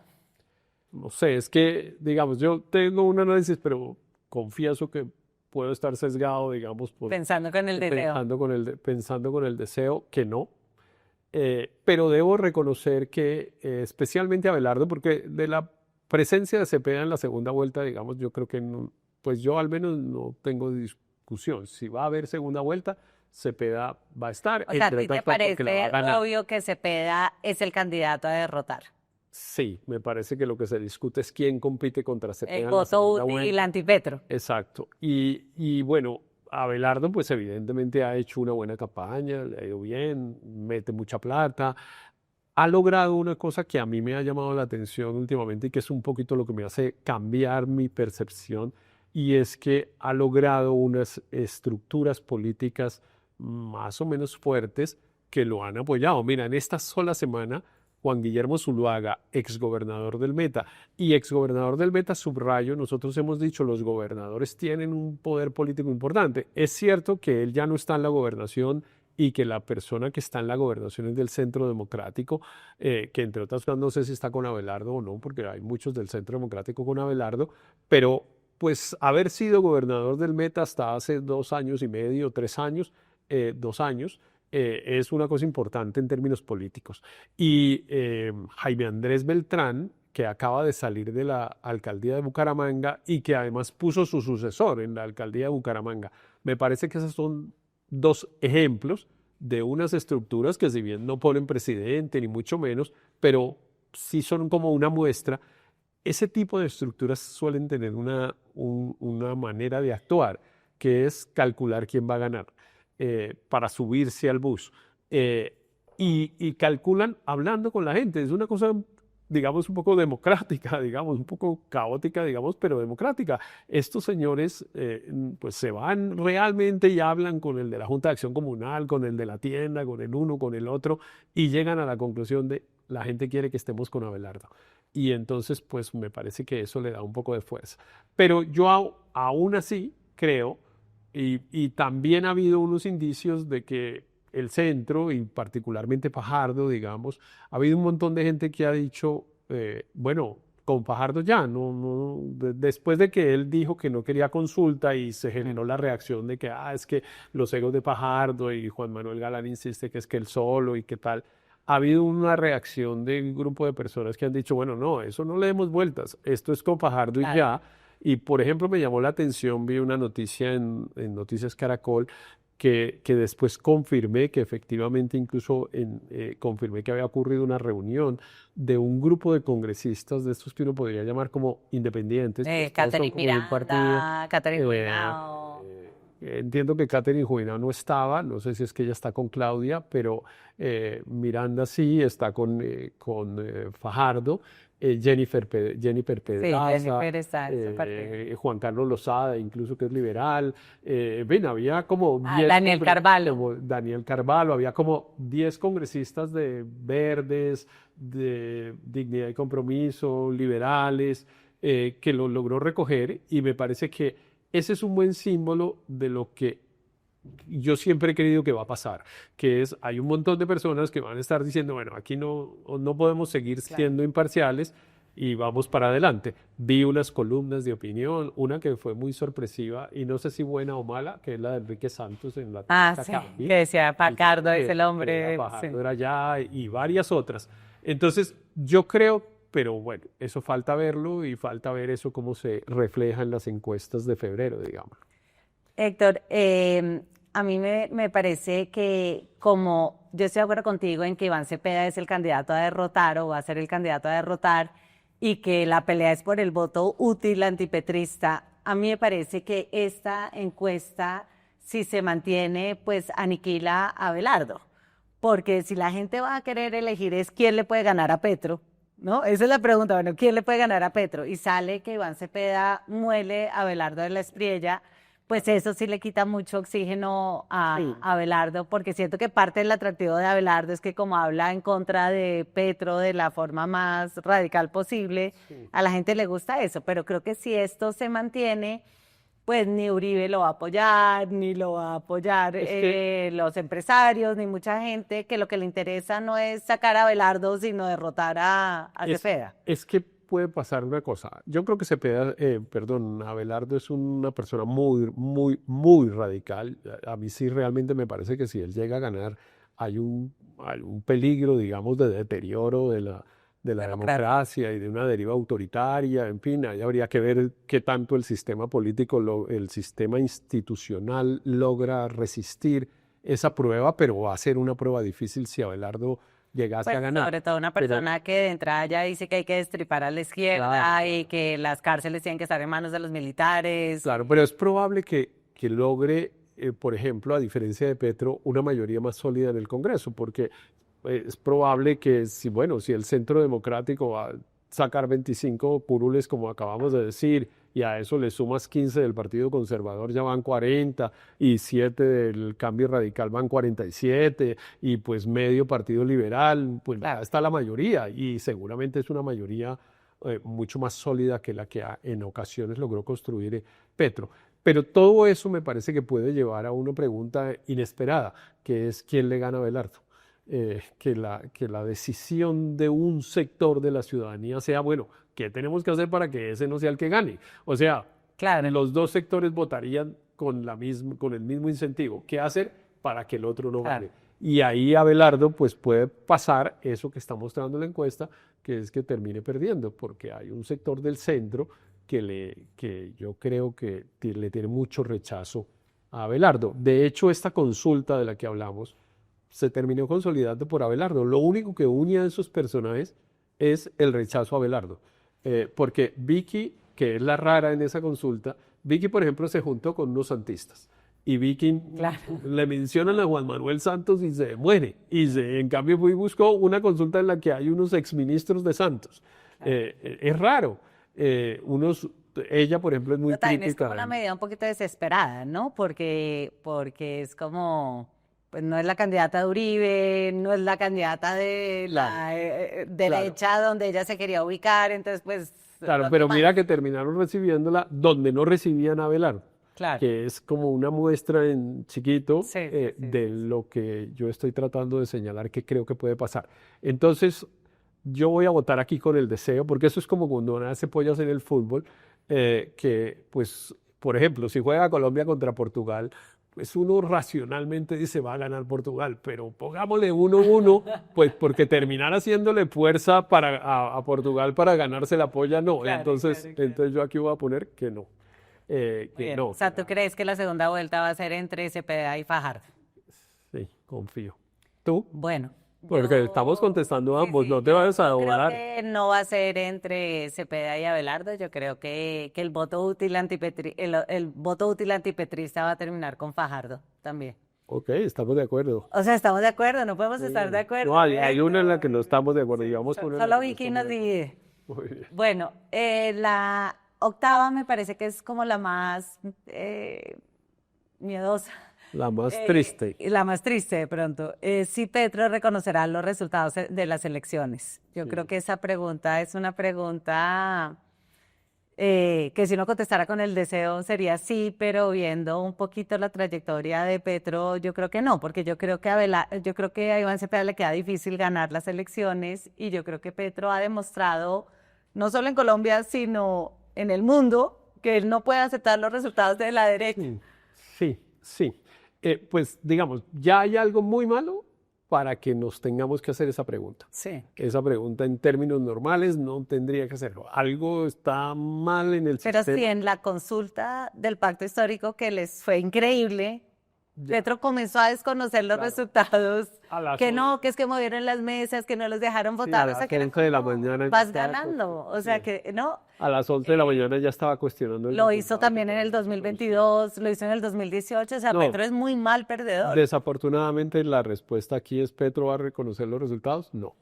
No sé, es que, digamos, yo tengo un análisis, pero confieso que puedo estar sesgado, digamos, Pensando con el deseo. pensando con el deseo que no. Pero debo reconocer que, especialmente Abelardo, porque de la presencia de Cepeda en la segunda vuelta, digamos, yo creo que pues yo al menos no tengo discusión. Si va a haber segunda vuelta, Cepeda va a estar, O sea, ¿a entre ti te otras cosas porque la va a parece ganar. obvio que Cepeda es el candidato a derrotar? Sí, me parece que lo que se discute es quién compite contra El Cepeda en la voto segunda útil vuelta. antipetro. Exacto. Y bueno, Abelardo pues evidentemente ha hecho una buena campaña, le ha ido bien, mete mucha plata, ha logrado una cosa que a mí me ha llamado la atención últimamente y que es un poquito lo que me hace cambiar mi percepción, y es que ha logrado unas estructuras políticas más o menos fuertes que lo han apoyado. Mira, en esta sola semana, Juan Guillermo Zuluaga, exgobernador del Meta, y exgobernador del Meta, subrayo, nosotros hemos dicho, los gobernadores tienen un poder político importante. Es cierto que él ya no está en la gobernación y que la persona que está en la gobernación es del Centro Democrático, que entre otras cosas no sé si está con Abelardo o no, porque hay muchos del Centro Democrático con Abelardo, pero pues haber sido gobernador del Meta hasta hace 2 años y medio, 3 años, 2 años, es una cosa importante en términos políticos. Y Jaime Andrés Beltrán, que acaba de salir de la alcaldía de Bucaramanga y que además puso su sucesor en la alcaldía de Bucaramanga, me parece que esos son dos ejemplos de unas estructuras que si bien no ponen presidente ni mucho menos, pero sí son como una muestra. Ese tipo de estructuras suelen tener una manera de actuar, que es calcular quién va a ganar para subirse al bus. Y calculan hablando con la gente. Es una cosa, digamos, un poco democrática, digamos, un poco caótica, digamos, pero democrática. Estos señores, pues se van realmente y hablan con el de la Junta de Acción Comunal, con el de la tienda, con el uno, con el otro, y llegan a la conclusión de la gente quiere que estemos con Abelardo. Y entonces, pues me parece que eso le da un poco de fuerza. Pero yo aún así creo, y también ha habido unos indicios de que el centro, y particularmente Fajardo, digamos, ha habido un montón de gente que ha dicho, bueno, con Fajardo ya, después de que él dijo que no quería consulta y se generó la reacción de que, es que los egos de Fajardo y Juan Manuel Galán insiste que es que él solo y qué tal. Ha habido una reacción de un grupo de personas que han dicho, bueno, no, eso no le demos vueltas, esto es con Fajardo y Claro. ya. Y por ejemplo, me llamó la atención, vi una noticia en Noticias Caracol que después confirmé que efectivamente incluso confirmé que había ocurrido una reunión de un grupo de congresistas de estos que uno podría llamar como independientes, pues todos son Catherine como de un partido. Miranda, Catherine Bueno, Juinao. entiendo que Catherine Juinao no estaba, no sé si es que ella está con Claudia, pero Miranda sí está con Fajardo, Jennifer Sí, Pedraza, Jennifer está en ese partido. Juan Carlos Lozada, incluso que es liberal. Ven, había como 10 Daniel Carvalho. como Daniel Carvalho, había como 10 congresistas de Verdes, de Dignidad y Compromiso, liberales, que lo logró recoger, y me parece que ese es un buen símbolo de lo que yo siempre he creído que va a pasar, que es, hay un montón de personas que van a estar diciendo, bueno, aquí no podemos seguir siendo imparciales y vamos para adelante. Vi unas columnas de opinión, una que fue muy sorpresiva y no sé si buena o mala, que es la de Enrique Santos en la revista Sí, Cambio. que decía Fajardo es Que el hombre. Fajardo era ya, y varias otras. Entonces, yo creo, pero bueno, eso falta verlo y falta ver eso cómo se refleja en las encuestas de febrero, digamos. Héctor, a mí me parece que como yo estoy de acuerdo contigo en que Iván Cepeda es el candidato a derrotar o va a ser el candidato a derrotar y que la pelea es por el voto útil antipetrista, a mí me parece que esta encuesta, si se mantiene, pues aniquila a Abelardo. Porque si la gente va a querer elegir es quién le puede ganar a Petro, ¿no? Esa es la pregunta, bueno, ¿quién le puede ganar a Petro? Y sale que Iván Cepeda muele a Abelardo de la Espriella, pues eso sí le quita mucho oxígeno a Abelardo, porque siento que parte del atractivo de Abelardo es que como habla en contra de Petro de la forma más radical posible, a la gente le gusta eso, pero creo que si esto se mantiene, pues ni Uribe lo va a apoyar, ni lo va a apoyar los empresarios, ni mucha gente, que lo que le interesa no es sacar a Abelardo, sino derrotar a Cepeda. Es que puede pasar una cosa. Yo creo que Cepeda, Abelardo es una persona muy, muy, muy radical. A mí sí realmente me parece que si él llega a ganar, hay un peligro, digamos, de deterioro de la democracia y de una deriva autoritaria. En fin, ahí habría que ver qué tanto el sistema político, el sistema institucional logra resistir esa prueba, pero va a ser una prueba difícil si Abelardo llegase a ganar. Sobre todo una persona que de entrada ya dice que hay que destripar a la izquierda y que las cárceles tienen que estar en manos de los militares. Claro, pero es probable que logre, por ejemplo, a diferencia de Petro, una mayoría más sólida en el Congreso, porque es probable que si el Centro Democrático va a sacar 25 curules, como acabamos de decir, y a eso le sumas 15 del Partido Conservador, ya van 40, y 7 del Cambio Radical van 47, y pues medio Partido Liberal, pues ya está la mayoría, y seguramente es una mayoría mucho más sólida que la que en ocasiones logró construir Petro. Pero todo eso me parece que puede llevar a una pregunta inesperada, que es ¿quién le gana a Abelardo? Que la decisión de un sector de la ciudadanía sea, bueno, ¿qué tenemos que hacer para que ese no sea el que gane? O sea, los dos sectores votarían con el mismo incentivo. ¿Qué hacer para que el otro no gane? Y ahí Abelardo pues puede pasar eso que está mostrando la encuesta, que es que termine perdiendo, porque hay un sector del centro que yo creo que le tiene mucho rechazo a Abelardo. De hecho, esta consulta de la que hablamos se terminó consolidando por Abelardo. Lo único que une a esos personajes es el rechazo a Abelardo. Porque Vicky, que es la rara en esa consulta, Vicky, por ejemplo, se juntó con unos santistas. Y Vicky le mencionan a Juan Manuel Santos y se muere. En cambio, buscó una consulta en la que hay unos exministros de Santos. Es raro. Ella, por ejemplo, es muy crítica. Es como una medida un poquito desesperada, ¿no? Porque es como pues no es la candidata de Uribe, no es la candidata de Claro, la claro, derecha donde ella se quería ubicar, entonces pues claro, los pero demás. mira que terminaron recibiéndola donde no recibían a Abelardo, Claro, que es como una muestra en chiquito sí, sí, sí, de sí, sí. lo que yo estoy tratando de señalar que creo que puede pasar. Entonces, yo voy a votar aquí con el deseo, porque eso es como cuando uno hace pollas en el fútbol, que pues, por ejemplo, si juega Colombia contra Portugal, pues uno racionalmente dice va a ganar Portugal, pero pongámosle 1-1, pues porque terminar haciéndole fuerza a Portugal para ganarse la polla, no. Claro, Entonces, claro, claro. entonces yo aquí voy a poner que no, Muy que bien. O no, sea, ¿tú crees que la segunda vuelta va a ser entre Cepeda y Fajardo? sí, confío. ¿Tú? Bueno, Porque estamos contestando sí, ambos, sí, no te vayas a yo creo demorar. que no va a ser entre Cepeda y Abelardo. Yo creo que el voto útil el voto útil antipetrista va a terminar con Fajardo también. Ok, estamos de acuerdo. O sea, estamos de acuerdo, no podemos Muy estar de bien. No, acuerdo, hay una en la que no Héctor. estamos de acuerdo y Sí, vamos con una en la solo que no Vicky estamos nos de acuerdo. divide. Muy bien. Bueno, la octava me parece que es como la más miedosa. La más triste. Y la más triste de pronto, si Petro reconocerá los resultados de las elecciones. Yo creo Sí. que esa pregunta es una pregunta que si uno contestara con el deseo sería sí, pero viendo un poquito la trayectoria de Petro, yo creo que no, porque yo creo que a Iván Cepeda le queda difícil ganar las elecciones y yo creo que Petro ha demostrado, no solo en Colombia, sino en el mundo, que él no puede aceptar los resultados de la derecha. Sí, sí, sí. Pues digamos, ya hay algo muy malo para que nos tengamos que hacer esa pregunta. Sí. Esa pregunta en términos normales no tendría que hacerlo. Algo está mal en el Pero sí, sistema. en la consulta del pacto histórico que les fue increíble, Ya, Petro comenzó a desconocer los claro. resultados, A las, que on- no, que es que movieron las mesas, que no los dejaron sí, a votar, o sea las que era 11 de la como, mañana ya vas estaba ganando, o sea sí. que no, A las 11 de la mañana ya estaba cuestionando el lo hizo resultado que también en el todavía no se conocía. 2022, lo hizo en el 2018, o sea, No, Petro es muy mal perdedor. desafortunadamente la respuesta aquí es ¿Petro va a reconocer los resultados? No,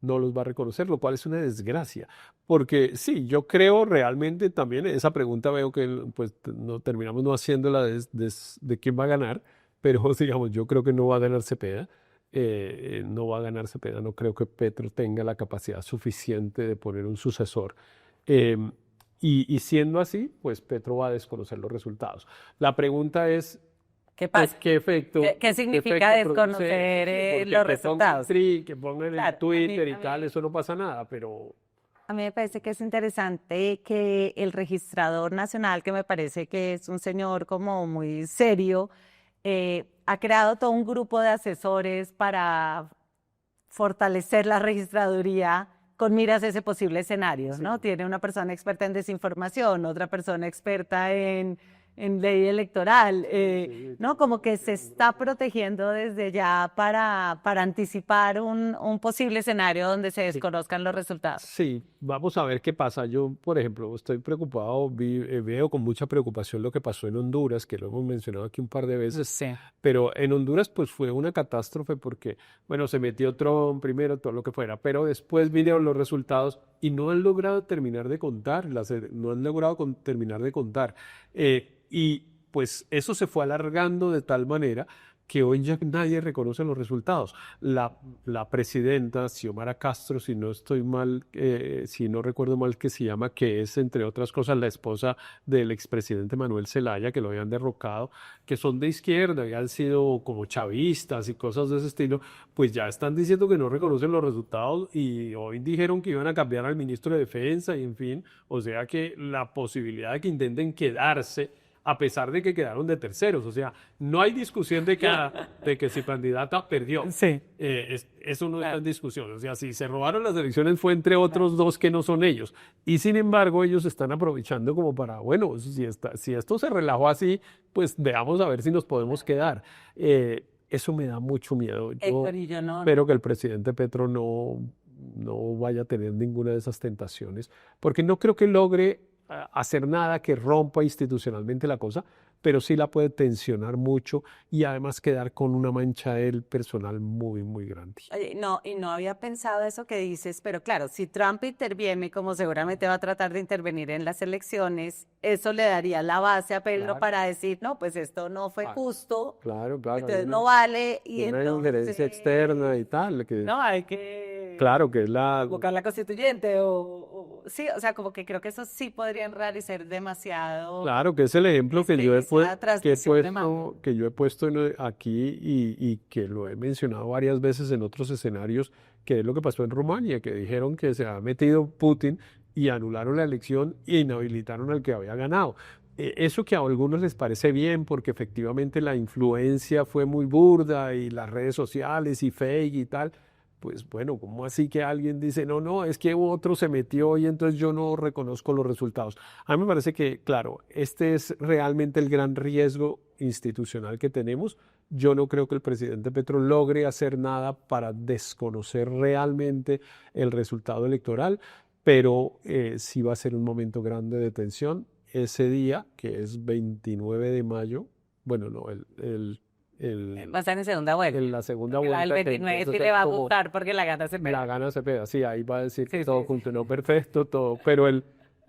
no los va a reconocer, lo cual es una desgracia. Porque sí, yo creo realmente también, esa pregunta veo que pues no terminamos no haciéndola de quién va a ganar, pero digamos, yo creo que no va a ganar Cepeda. No va a ganar Cepeda, no creo que Petro tenga la capacidad suficiente de poner un sucesor. Em, y siendo así, pues Petro va a desconocer los resultados. La pregunta es, ¿Qué pues, pasa? ¿qué ¿Qué significa efecto produce? desconocer Sí, porque los que pongan resultados? que pongan en Claro, Twitter y tal, eso no pasa nada, pero a mí me parece que es interesante que el registrador nacional, que me parece que es un señor como muy serio, ha creado todo un grupo de asesores para fortalecer la registraduría con miras a ese posible escenario, ¿no? sí, Tiene una persona experta en desinformación, otra persona experta en ley electoral, sí, sí, ¿no? Como que se tiene un está grupo. protegiendo desde ya para anticipar un posible escenario donde se Sí. desconozcan los resultados. Sí, vamos a ver qué pasa. Yo, por ejemplo, estoy preocupado, veo con mucha preocupación lo que pasó en Honduras, que lo hemos mencionado aquí un par de veces, Sí. pero en Honduras pues fue una catástrofe porque, bueno, se metió Trump primero, todo lo que fuera, pero después vinieron los resultados y no han logrado terminar de contar, no han logrado terminar de contar. Y pues eso se fue alargando de tal manera que hoy ya nadie reconoce los resultados. La presidenta Xiomara Castro, si no estoy mal, si no recuerdo mal que se llama, que es entre otras cosas la esposa del expresidente Manuel Zelaya, que lo habían derrocado, que son de izquierda y han sido como chavistas y cosas de ese estilo, pues ya están diciendo que no reconocen los resultados y hoy dijeron que iban a cambiar al ministro de Defensa y en fin, o sea que la posibilidad de que intenten quedarse a pesar de que quedaron de terceros. O sea, no hay discusión de que su candidata perdió. Sí. Eso no está en discusión. O sea, si se robaron las elecciones fue entre otros dos que no son ellos. Y sin embargo, ellos están aprovechando como para, bueno, si esto se relajó así, pues veamos a ver si nos podemos quedar. Eso me da mucho miedo. Yo Héctor y yo no. espero que el presidente Petro no vaya a tener ninguna de esas tentaciones, porque no creo que logre hacer nada que rompa institucionalmente la cosa, pero sí la puede tensionar mucho y además quedar con una mancha del personal muy, muy grande. Oye, no, y no había pensado eso que dices, pero claro, si Trump interviene, como seguramente va a tratar de intervenir en las elecciones, eso le daría la base a Pedro Claro, para decir, no, pues esto no fue claro, justo, claro, claro, entonces no vale, y una injerencia entonces, externa y tal, que no, hay que claro que es la, convocar la constituyente, sí, o sea, como que creo que eso sí podría entrar y ser demasiado, claro que es el ejemplo que yo esa transmisión de mando. que yo he puesto aquí y que lo he mencionado varias veces en otros escenarios, que es lo que pasó en Rumania, que dijeron que se ha metido Putin y anularon la elección e inhabilitaron al que había ganado. Eso que a algunos les parece bien porque efectivamente la influencia fue muy burda y las redes sociales y fake y tal, pues bueno, ¿cómo así que alguien dice, no, no, es que otro se metió y entonces yo no reconozco los resultados? A mí me parece que, claro, este es realmente el gran riesgo institucional que tenemos. Yo no creo que el presidente Petro logre hacer nada para desconocer realmente el resultado electoral, pero sí va a ser un momento grande de tensión. Ese día, que es 29 de mayo, bueno, no, el, Va a estar en segunda vuelta. en la segunda Al vuelta, que 29 empieza a sí le ser va a como gustar porque la gana se la pega. gana se pega, sí, ahí va a decir que Sí, todo sí, sí. funcionó perfecto, todo,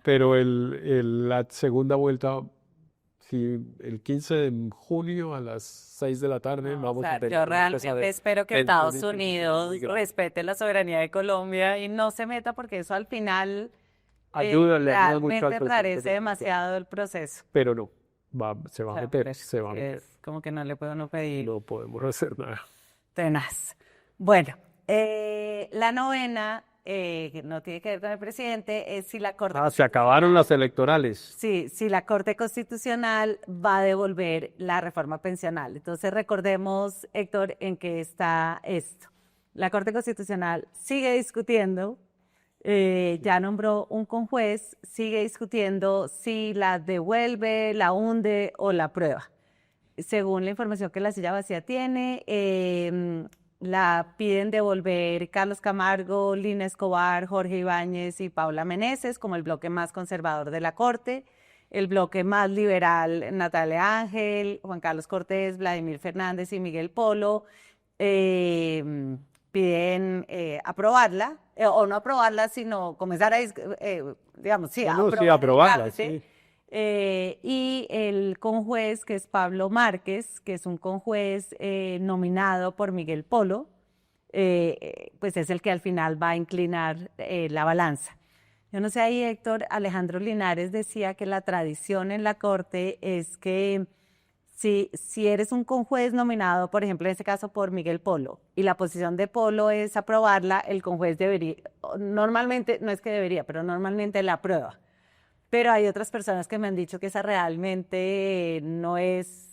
la segunda vuelta, sí, el 15 de junio a las 6 de la tarde No, o vamos a sea, tener yo una empresa realmente de espero que tensión Estados institucional Unidos muy grande. respete la soberanía de Colombia y no se meta porque eso al final Le ayuda mucho al realmente presidente parece Petro, demasiado el proceso. pero no, se O va a sea, meter, pero se va a meter, es como que no le puedo no pedir no podemos hacer nada. tenaz. Bueno, la novena, que no tiene que ver con el presidente, es si la Corte Se acabaron Constitucional. las electorales. Sí, si la Corte Constitucional va a devolver la reforma pensional. Entonces recordemos, Héctor, en qué está esto. La Corte Constitucional sigue discutiendo, ya nombró un conjuez, sigue discutiendo si la devuelve, la hunde o la aprueba. Según la información que la silla vacía tiene, la piden devolver Carlos Camargo, Lina Escobar, Jorge Ibáñez y Paula Meneses como el bloque más conservador de la Corte, el bloque más liberal, Natalia Ángel, Juan Carlos Cortés, Vladimir Fernández y Miguel Polo, piden aprobarla, o no aprobarla, sino comenzar a, digamos, sí, No, no, sí, aprobar el aprobarla, trámite. sí. Y el conjuez, que es Pablo Márquez, que es un conjuez nominado por Miguel Polo, pues es el que al final va a inclinar la balanza. Yo no sé, ahí Héctor, Alejandro Linares decía que la tradición en la Corte es que si eres un conjuez nominado, por ejemplo, en este caso por Miguel Polo, y la posición de Polo es aprobarla, el conjuez debería, normalmente, no es que debería, pero normalmente la aprueba. Pero hay otras personas que me han dicho que esa realmente no es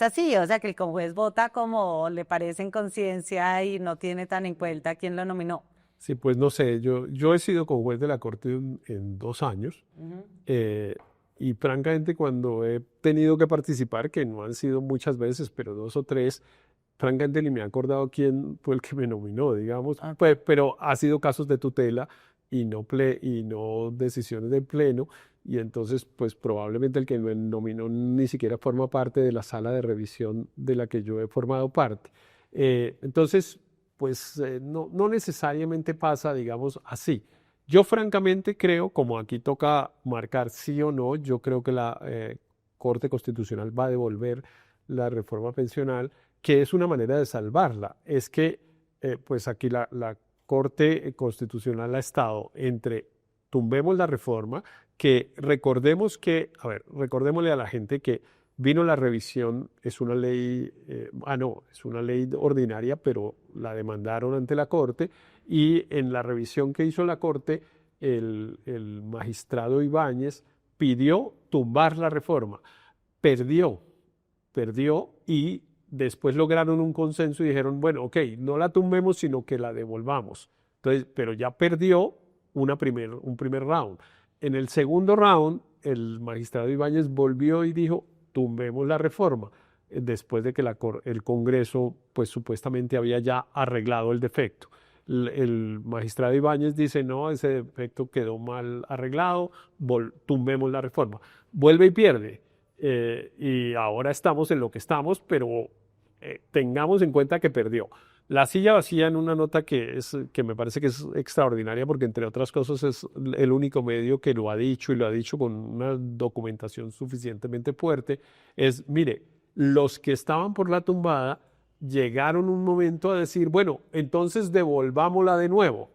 así, o sea, que el conjuez vota como le parece en conciencia y no tiene tan en cuenta quién lo nominó. Sí, pues no sé, yo he sido juez de la Corte en 2 años. Ujú. eh, y francamente cuando he tenido que participar, que no han sido muchas veces, pero 2 o 3, francamente ni me he acordado quién fue el que me nominó, digamos, Ok. pues, pero ha sido casos de tutela y no decisiones de pleno, y entonces pues probablemente el que me nominó ni siquiera forma parte de la sala de revisión de la que yo he formado parte. Entonces, pues no necesariamente pasa, digamos, así. Yo francamente creo, como aquí toca marcar sí o no, yo creo que la Corte Constitucional va a devolver la reforma pensional, que es una manera de salvarla. Es que, pues aquí la Corte Constitucional ha estado entre tumbemos la reforma, que recordemos que, a ver, recordémosle a la gente que vino la revisión, es una ley, no, es una ley ordinaria, pero la demandaron ante la Corte y en la revisión que hizo la Corte, el magistrado Ibáñez pidió tumbar la reforma. Perdió, perdió y después lograron un consenso y dijeron, bueno, ok, no la tumbemos, sino que la devolvamos. Entonces, pero ya perdió un primer round. En el segundo round, el magistrado Ibáñez volvió y dijo, tumbemos la reforma, después de que el Congreso, pues supuestamente había ya arreglado el defecto. El magistrado Ibáñez dice, no, ese defecto quedó mal arreglado, tumbemos la reforma. Vuelve y pierde. Y ahora estamos en lo que estamos, pero tengamos en cuenta que perdió. La silla vacía en una nota que me parece que es extraordinaria porque, entre otras cosas, es el único medio que lo ha dicho y lo ha dicho con una documentación suficientemente fuerte, es, mire, los que estaban por la tumbada llegaron un momento a decir, bueno, entonces devolvámosla de nuevo.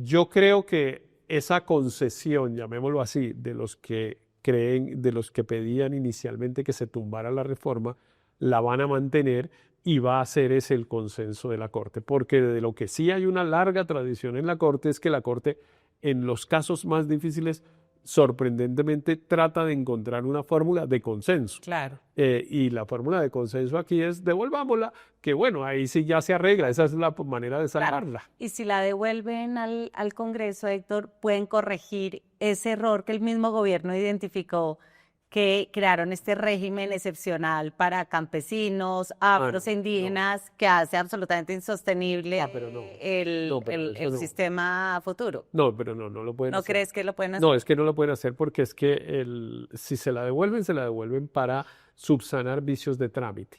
Yo creo que esa concesión, llamémoslo así, de los que creen, de los que pedían inicialmente que se tumbara la reforma, la van a mantener y va a ser ese el consenso de la Corte, porque de lo que sí hay una larga tradición en la Corte es que la Corte, en los casos más difíciles, sorprendentemente trata de encontrar una fórmula de consenso. Claro. Y la fórmula de consenso aquí es devolvámosla, que bueno, ahí sí ya se arregla, esa es la manera de salvarla. Claro. Y si la devuelven al Congreso, Héctor, pueden corregir ese error que el mismo gobierno identificó, que crearon este régimen excepcional para campesinos, afros e indígenas, que hace absolutamente insostenible pero no. el sistema futuro. No, pero no lo pueden ¿No hacer. crees que lo pueden hacer? No, es que no lo pueden hacer porque es que si se la devuelven para subsanar vicios de trámite.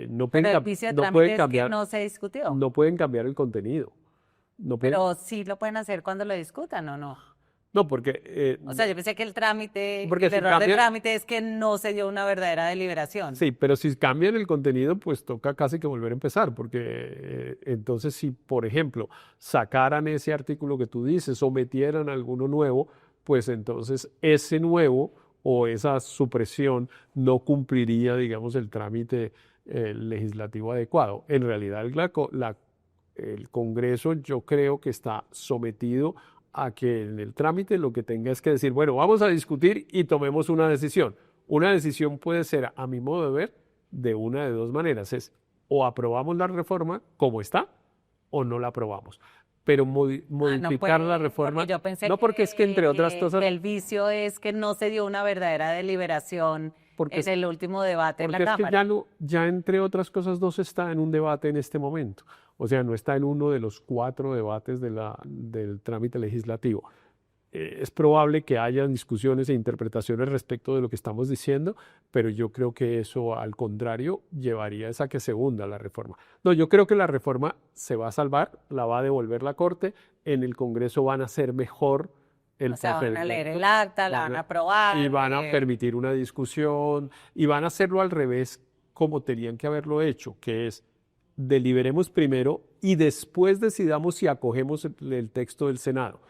No pueden, Pero el vicio de no trámite pueden es cambiar, que no se discutió. no pueden cambiar el contenido. No pueden, Pero sí lo pueden hacer cuando lo discutan, ¿o no? no, porque O sea, yo pensé que el trámite, porque el si error de cambian, trámite es que no se dio una verdadera deliberación. sí, pero si cambian el contenido, pues toca casi que volver a empezar, porque entonces si, por ejemplo, sacaran ese artículo que tú dices o metieran alguno nuevo, pues entonces ese nuevo o esa supresión no cumpliría, digamos, el trámite legislativo adecuado. En realidad, el Congreso yo creo que está sometido a que en el trámite lo que tenga es que decir, bueno, vamos a discutir y tomemos una decisión. Una decisión puede ser, a mi modo de ver, de una de dos maneras. Es o aprobamos la reforma como está o no la aprobamos. Pero modificar la reforma, porque yo pensé no porque es que entre otras cosas, el vicio es que no se dio una verdadera deliberación en el último debate en la porque es que Cámara. ya entre otras cosas no se está en un debate en este momento. O sea, no está en uno de los 4 debates del trámite legislativo. Es probable que haya discusiones e interpretaciones respecto de lo que estamos diciendo, pero yo creo que eso, al contrario, llevaría a que se hunda la reforma. No, yo creo que la reforma se va a salvar, la va a devolver la Corte, en el Congreso van a hacer mejor el O sea, van a procedimiento. leer el acta, la van a aprobar. Y van a permitir una discusión y van a hacerlo al revés como tenían que haberlo hecho, que es deliberemos primero y después decidamos si acogemos el texto del Senado.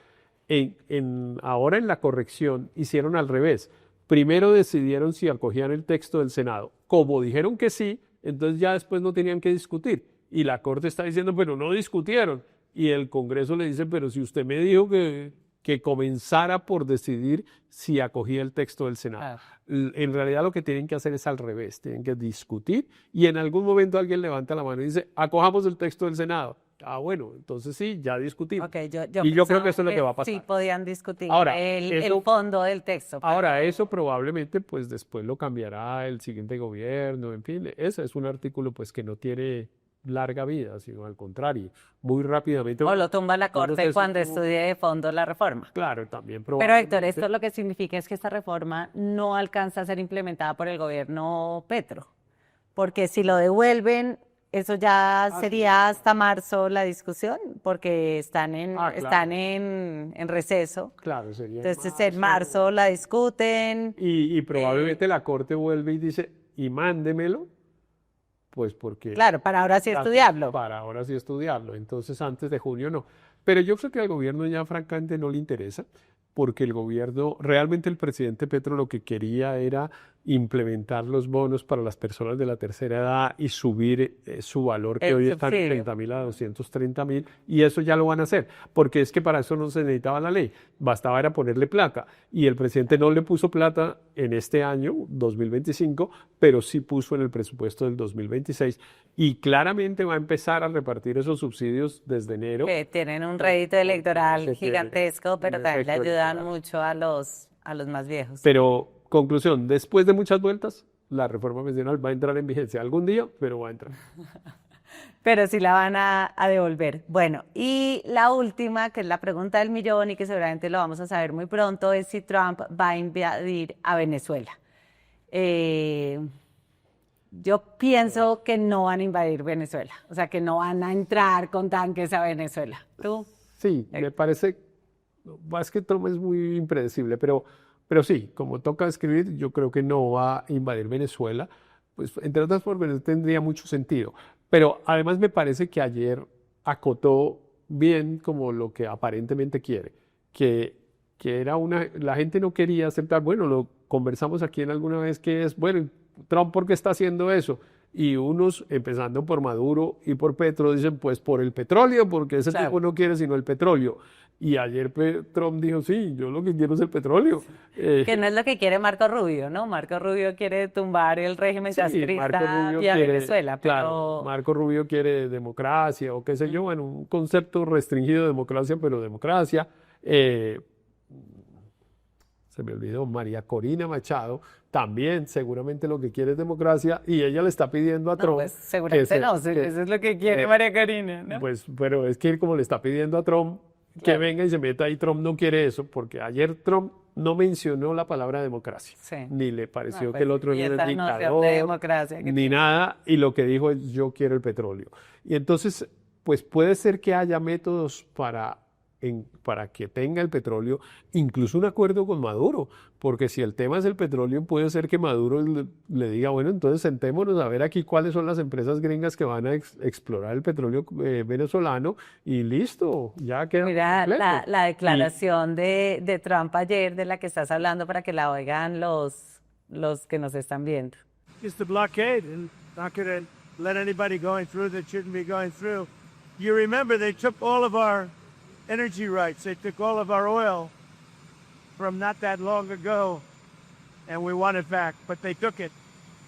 Ahora en la corrección hicieron al revés. Primero decidieron si acogían el texto del Senado. Como dijeron que sí, entonces ya después no tenían que discutir. Y la Corte está diciendo, pero no discutieron. Y el Congreso le dice, pero si usted me dijo que comenzara por decidir si acogía el texto del Senado. En realidad lo que tienen que hacer es al revés, tienen que discutir y en algún momento alguien levanta la mano y dice, acojamos el texto del Senado. Ah, bueno, entonces sí, ya discutimos. Okay, y yo creo que eso es lo que va a pasar. Sí, podían discutir ahora, el fondo del texto. Ahora, eso probablemente pues después lo cambiará el siguiente gobierno, en fin, ese es un artículo pues que no tiene larga vida, sino al contrario, muy rápidamente. O lo tumba la Corte cuando estudie de fondo la reforma. Claro, también Pero Héctor, esto lo que significa es que esta reforma no alcanza a ser implementada por el gobierno Petro, porque si lo devuelven, eso ya sería hasta marzo la discusión, porque están en receso. Claro, sería entonces en marzo la discuten. Y probablemente la Corte vuelve y dice, y mándemelo. Pues porque... Claro, para ahora sí estudiarlo. Para ahora sí estudiarlo. Entonces, antes de junio no. Pero yo creo que al gobierno ya francamente no le interesa, porque el gobierno, realmente el presidente Petro lo que quería era implementar los bonos para las personas de la tercera edad y subir su valor, que hoy está en 30.000 a 230.000, y eso ya lo van a hacer, porque es que para eso no se necesitaba la ley, bastaba era ponerle plata, y el presidente no le puso plata en este año, 2025, pero sí puso en el presupuesto del 2026, y claramente va a empezar a repartir esos subsidios desde enero. Que tienen un rédito electoral gigantesco, pero también le ayudan mucho a los más viejos. Pero, conclusión, después de muchas vueltas, la reforma pensional va a entrar en vigencia algún día, pero va a entrar. pero sí la van a devolver. Bueno, y la última, que es la pregunta del millón y que seguramente lo vamos a saber muy pronto, es si Trump va a invadir a Venezuela. Eh, yo pienso que no van a invadir Venezuela, o sea, que no van a entrar con tanques a Venezuela. ¿Tú? Sí, me parece, más que Trump es muy impredecible, pero sí, como toca escribir, yo creo que no va a invadir Venezuela, pues entre otras formas no tendría mucho sentido. Pero además me parece que ayer acotó bien como lo que aparentemente quiere, que, que era la gente no quería aceptar, bueno, lo conversamos aquí en alguna vez que es, bueno, Trump, ¿por qué está haciendo eso? Y unos, empezando por Maduro y por Petro, dicen, pues por el petróleo, porque ese Claro. tipo no quiere sino el petróleo. Y ayer Trump dijo, sí, yo lo que quiero es el petróleo. Que no es lo que quiere Marco Rubio, ¿no? Marco Rubio quiere tumbar el régimen Sí, Marco castrista Rubio vía quiere, Venezuela, claro, pero Marco Rubio quiere democracia o qué sé yo, bueno, un concepto restringido de democracia, pero democracia. Eh, Se me olvidó, María Corina Machado, también seguramente lo que quiere es democracia y ella le está pidiendo a no, Trump pues que seguramente se, no, eso es lo que quiere María Karina, ¿no? pues, pero es que como le está pidiendo a Trump que Claro, venga y se meta ahí, Trump no quiere eso, porque ayer Trump no mencionó la palabra democracia, sí. ni le No, pareció que pues, el otro y era el esa noción de dictador, democracia que ni tiene. nada, y lo que dijo es yo quiero el petróleo. Y entonces, pues puede ser que haya métodos para que tenga el petróleo, incluso un acuerdo con Maduro, porque si el tema es el petróleo, puede ser que Maduro le diga, bueno, entonces sentémonos a ver aquí cuáles son las empresas gringas que van a explorar el petróleo venezolano y listo, ya quedamos Mira completos. la Y declaración de Trump ayer de la que estás hablando para que la oigan los que nos están viendo. It's the blockade and not going to let anybody going through that shouldn't be going through. You remember they took all of our energy rights. They took all of our oil from not that long ago, and we want it back. But they took it.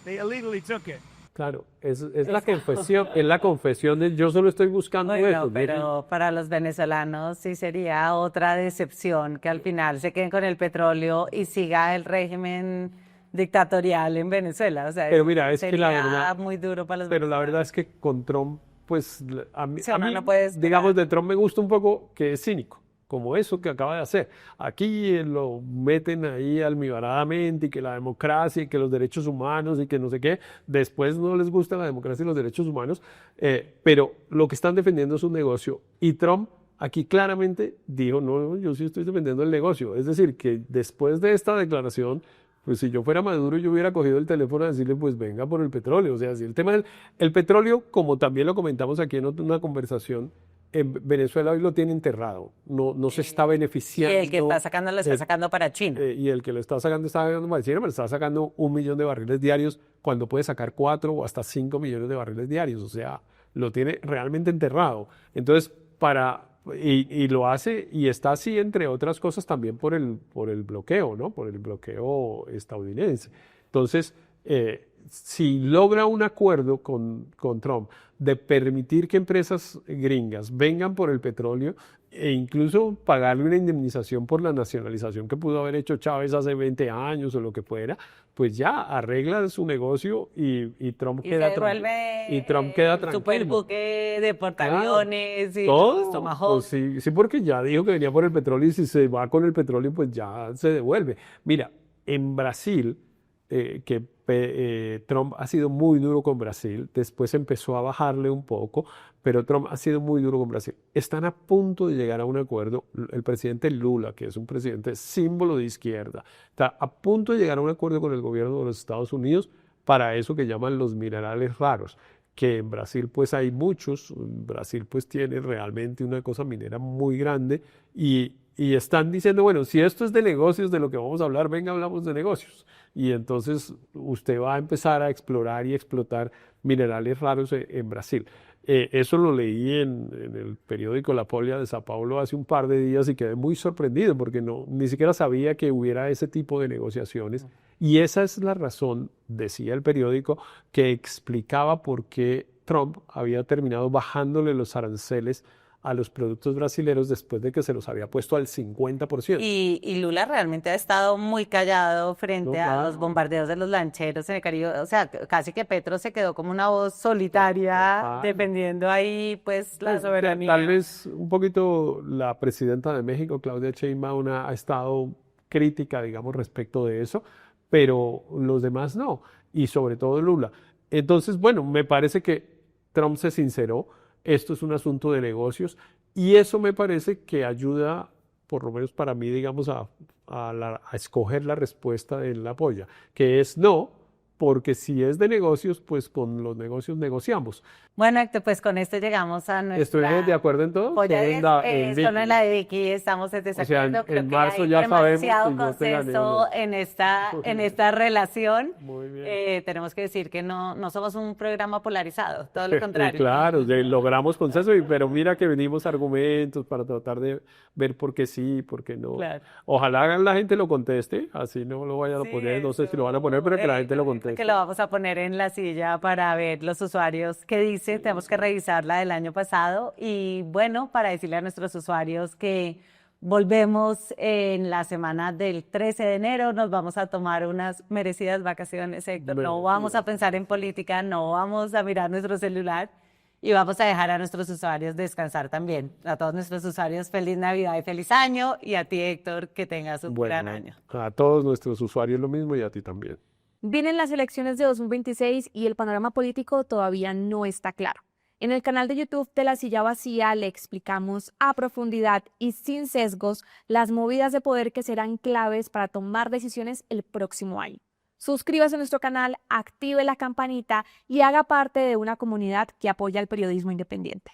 They illegally took it. claro, es la confesión de yo solo estoy buscando Bueno, eso. Miren, pero para los venezolanos sí sería otra decepción que al final se queden con el petróleo y siga el régimen dictatorial en Venezuela. O sea, pero mira, es que la sería verdad, muy duro para los pero la verdad venezolanos. es que con Trump, pues Si a uno mí, no puede esperar. digamos, de Trump me gusta un poco que es cínico, como eso que acaba de hacer. Aquí lo meten ahí almibaradamente y que la democracia y que los derechos humanos y que no sé qué. Después no les gusta la democracia y los derechos humanos, pero lo que están defendiendo es un negocio. Y Trump aquí claramente dijo, no, yo sí estoy defendiendo el negocio. Es decir, que después de esta declaración, pues si yo fuera Maduro, yo hubiera cogido el teléfono a decirle, pues venga por el petróleo. O sea, si el tema del el petróleo, como también lo comentamos aquí en una conversación, en Venezuela hoy lo tiene enterrado, no se está Y el que beneficiando. está sacando lo está sacando para China. Y el que lo está sacando para China, pero está sacando 1 millón de barriles diarios cuando puede sacar 4 o hasta 5 millones de barriles diarios. O sea, lo tiene realmente enterrado. Entonces, y lo hace y está así, entre otras cosas, también por el bloqueo, ¿no? Por el bloqueo estadounidense. Entonces, si logra un acuerdo con Trump de permitir que empresas gringas vengan por el petróleo e incluso pagarle una indemnización por la nacionalización que pudo haber hecho Chávez hace 20 años o lo que fuera, pues ya arregla su negocio y Trump Y queda se y Trump queda vuelve el super tranquilo. buque de Claro, portaaviones y los todo, Tomahawk. pues sí, sí, porque ya dijo que venía por el petróleo y si se va con el petróleo, pues ya se devuelve. Mira, en Brasil, Trump ha sido muy duro con Brasil, después empezó a bajarle un poco, pero Trump ha sido muy duro con Brasil. Están a punto de llegar a un acuerdo. El presidente Lula, que es un presidente símbolo de izquierda, está a punto de llegar a un acuerdo con el gobierno de los Estados Unidos para eso que llaman los minerales raros, que en Brasil pues hay muchos. Brasil pues tiene realmente una cosa minera muy grande y están diciendo, bueno, si esto es de negocios de lo que vamos a hablar, venga, hablamos de negocios. Y entonces usted va a empezar a explorar y explotar minerales raros en Brasil. Eso lo leí en el periódico La Folha de Sao Paulo hace un par de días y quedé muy sorprendido porque ni siquiera sabía que hubiera ese tipo de negociaciones. Y esa es la razón, decía el periódico, que explicaba por qué Trump había terminado bajándole los aranceles a los productos brasileños después de que se los había puesto al 50%. Y Lula realmente ha estado muy callado No, frente a los claro. bombardeos de los lancheros en el Caribe. O sea, casi que Petro se quedó como una voz solitaria, Total. defendiendo ahí pues la Pues, soberanía. tal vez un poquito la presidenta de México, Claudia Sheinbaum, ha estado crítica, digamos, respecto de eso, pero los demás no, y sobre todo Lula. Entonces, bueno, me parece que Trump se sinceró, esto es un asunto de negocios, y eso me parece que ayuda, por lo menos para mí, digamos, a escoger la respuesta de la polla, que es no, porque si es de negocios, pues con los negocios negociamos. Bueno, Héctor, pues con esto llegamos a ¿Estoy de nuestra acuerdo en todo? polla Solo en en solo en Vicky. la de Vicky estamos en O sea, desacuerdo. Creo en que marzo hay ya sabemos demasiado si yo te gané o consenso no. en esta Muy relación. Muy bien. Tenemos que decir que no somos un programa polarizado, todo lo contrario. Claro, logramos consenso, pero mira que venimos argumentos para tratar de ver por qué sí, por qué no. Claro. Ojalá la gente lo conteste, así no lo vayan a Sí, poner, no sé si lo van a eso, poner, pero que la gente lo que conteste. lo vamos a poner en la silla para ver los usuarios qué dice. Tenemos que revisar la del año pasado y bueno, para decirle a nuestros usuarios que volvemos en la semana del 13 de enero, nos vamos a tomar unas merecidas vacaciones, Héctor. No vamos a pensar en política, no vamos a mirar nuestro celular y vamos a dejar a nuestros usuarios descansar también. A todos nuestros usuarios, feliz Navidad y feliz año. Y a ti, Héctor, que tengas un gran Bueno, año. a todos nuestros usuarios lo mismo y a ti también. Vienen las elecciones de 2026 y el panorama político todavía no está claro. En el canal de YouTube de La Silla Vacía le explicamos a profundidad y sin sesgos las movidas de poder que serán claves para tomar decisiones el próximo año. Suscríbase a nuestro canal, active la campanita y haga parte de una comunidad que apoya el periodismo independiente.